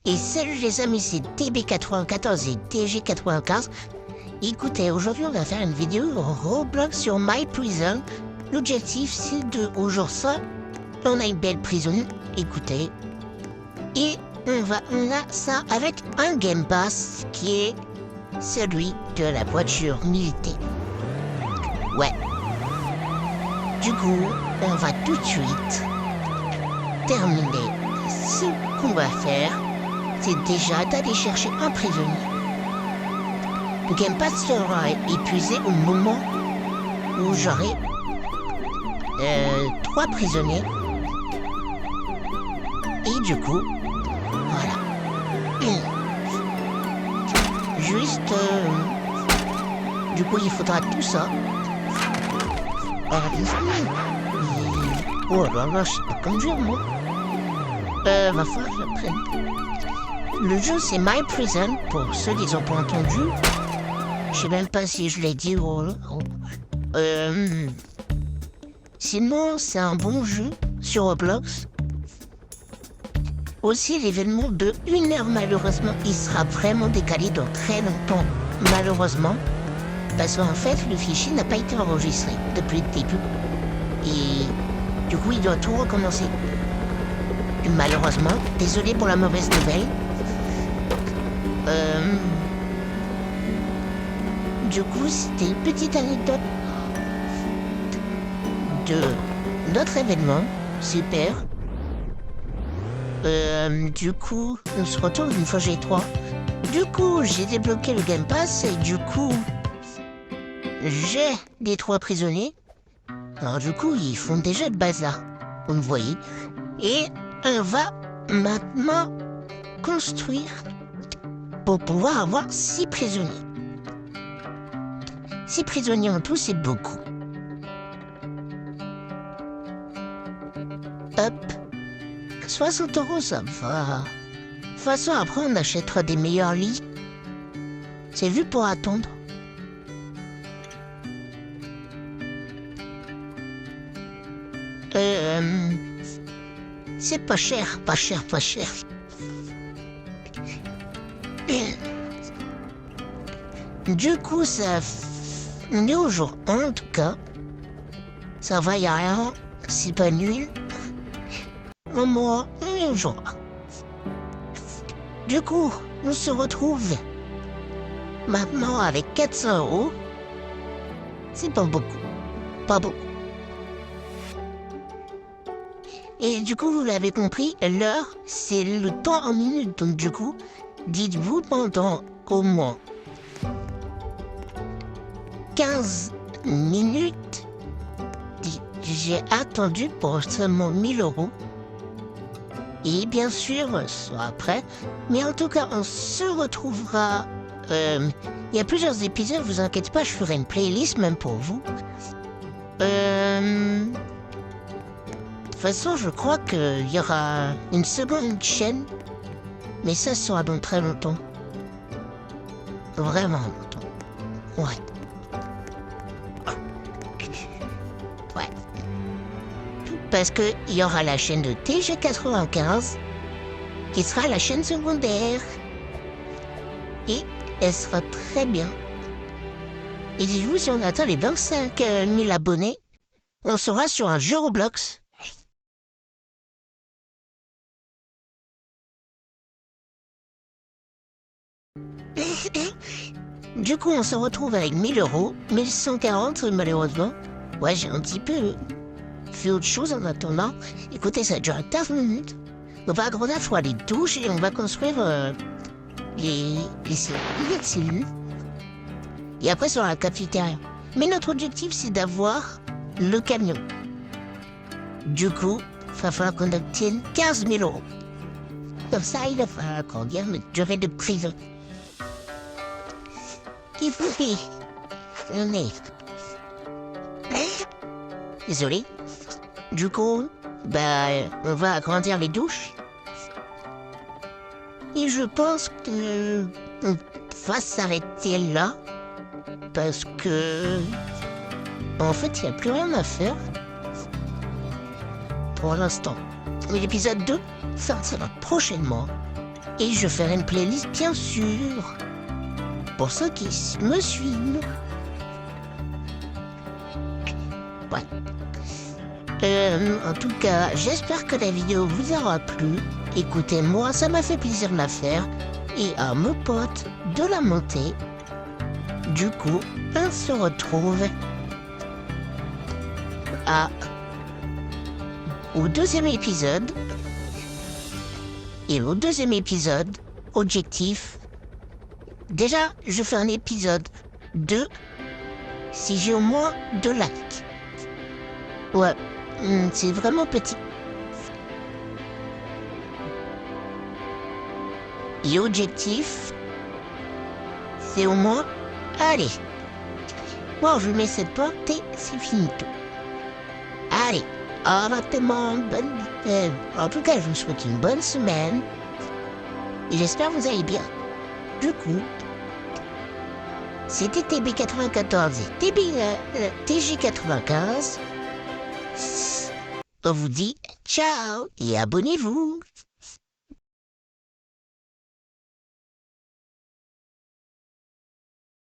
Et salut les amis, c'est TB94 et TG95. Écoutez, aujourd'hui on va faire une vidéo Roblox sur My Prison. L'objectif c'est de, aujourd'hui ça, on a une belle prison, écoutez. Et on a ça avec un Game Pass qui est celui de la voiture militaire. Ouais. Du coup, on va tout de suite terminer. Ce qu'on va faire, c'est déjà d'aller chercher un prisonnier. Le Game Pass sera épuisé au moment où j'aurai 3 prisonniers. Et du coup, voilà. Juste, du coup, il faudra tout ça. Oh là là, c'est pas comme dire, moi. Va falloir que je prenne. Le jeu, c'est My Prison, pour ceux qui n'ont pas entendu. Je sais même pas si je l'ai dit. Sinon, c'est un bon jeu sur Roblox. Aussi, l'événement de 1 heure, malheureusement, il sera vraiment décalé dans très longtemps, malheureusement. Parce qu'en fait, le fichier n'a pas été enregistré depuis le début. Et du coup, il doit tout recommencer. Malheureusement, désolé pour la mauvaise nouvelle. Du coup, c'était une petite anecdote de notre événement. Super. Du coup, on se retrouve une fois j'ai 3. Du coup, j'ai débloqué le Game Pass et du coup, j'ai les 3 prisonniers. Alors du coup, ils font déjà le bazar, vous me voyez. Et on va maintenant construire pour pouvoir avoir 6 prisonniers. 6 prisonniers en tout, c'est beaucoup. Hop. 60 €, ça va. De toute façon, après, on achètera des meilleurs lits. C'est vu pour attendre. C'est pas cher, pas cher, pas cher. Du coup, on est au jour 1, en tout cas. Ça va, y'a rien. C'est pas nul. Moi, on est au jour 1. Du coup, on se retrouve maintenant avec 400 €. C'est pas beaucoup. Pas beaucoup. Et du coup, vous l'avez compris, l'heure, c'est le temps en minutes. Donc du coup, dites-vous pendant au moins 15 minutes, j'ai attendu pour seulement 1 000 €. Et bien sûr, soit après. Mais en tout cas, on se retrouvera. Il y a plusieurs épisodes, vous inquiétez pas, je ferai une playlist même pour vous. De toute façon, je crois qu'il y aura une seconde chaîne. Mais ça sera dans très longtemps. Vraiment longtemps. Ouais. Ouais. Parce qu'il y aura la chaîne de TG95, qui sera la chaîne secondaire. Et elle sera très bien. Et dites-vous, si on atteint les 25 000 abonnés, on sera sur un jeu Roblox. Du coup, on se retrouve avec 1 000 €, 1140 malheureusement. Ouais, j'ai un petit peu fait autre chose en attendant. Écoutez, ça dure 15 minutes. On va agrandir les douches et on va construire les cellules. Et après, sur la cafétéria. Mais notre objectif, c'est d'avoir le camion. Du coup, il va falloir qu'on obtienne 15 000 €. Comme ça, il va falloir qu'on gagne une durée de prison. Il faut on est. Désolé. Du coup, on va agrandir les douches. Et je pense que on va s'arrêter là. Parce que en fait, il n'y a plus rien à faire. Pour l'instant. Mais l'épisode 2 sortira prochainement. Et je ferai une playlist, bien sûr, pour ceux qui me suivent. Ouais. En tout cas, j'espère que la vidéo vous aura plu. Écoutez-moi, ça m'a fait plaisir de la faire. Et à mes potes de la montée. Du coup, on se retrouve au deuxième épisode. Et au deuxième épisode, objectif. Déjà, je fais un épisode 2 si j'ai au moins 2 likes. Ouais, c'est vraiment petit. Et objectif, c'est au moins... Allez. Bon, je mets cette porte et c'est finito. Allez, en tout cas, je vous souhaite une bonne semaine. Et j'espère que vous allez bien. Du coup, c'était TB94 et TG95. On vous dit ciao et abonnez-vous.